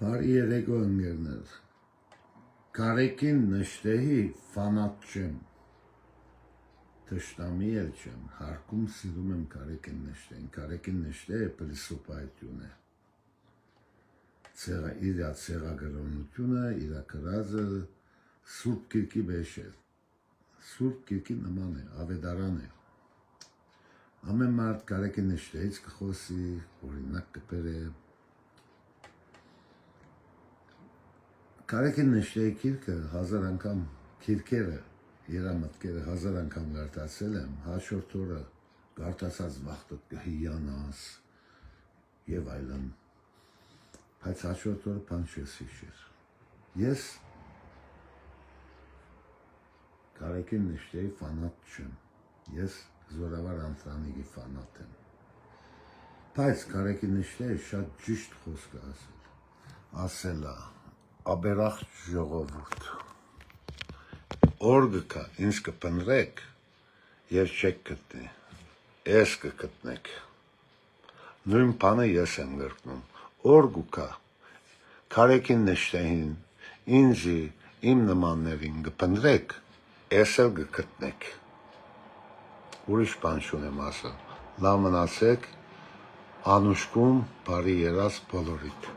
Բարի երեկո ընկերներ, Կարեկին նշտեհի ֆանատ չեմ, թշնամի էլ չեմ, հարկում սիրում եմ Կարեկին նշտեհին, Կարեկին նշտեհը պրիսոպայություն է, իրա ցեղագրոնությունը, իրա կրածը Սուրբ Կիրքի մեջ է, Սուրբ Կիրքի նման է, ավետարան է, ամեն մարդ Կարեկին նշտեհից կխոսի, օրինակ կբերե, Կարեկին նշտեհի քիրքը 1000 անգամ քիրքերը երամտքերը 1000 անգամ գարտացել եմ, հաջորդ օրը գարտացած վախտդ կհիանաս եւ այլն, բայց հաջորդ օրը բան չես հիշեր։ Ես Կարեկին նշտեհի ֆանատ չեմ, ես Զորավար Անտրանիկի ֆանատ եմ, բայց Կարեկին նշտեհը շատ ճիշտ խոսք է ասել է Աբերախտ ժողովուրդ, օր գկա, ինձ կպնրեք և չեք գտնի, ես կգտնեք, նույն բանը ես եմ գրկնում, օր գուկա, Կարեկին նշտեհին, ինձի, իմ նմաններին կպնրեք, ես էլ կգտնեք, ուրիշ բան չունեմ ասել, լավ մնացեք, անուշկում բարի երազ բոլորիդ։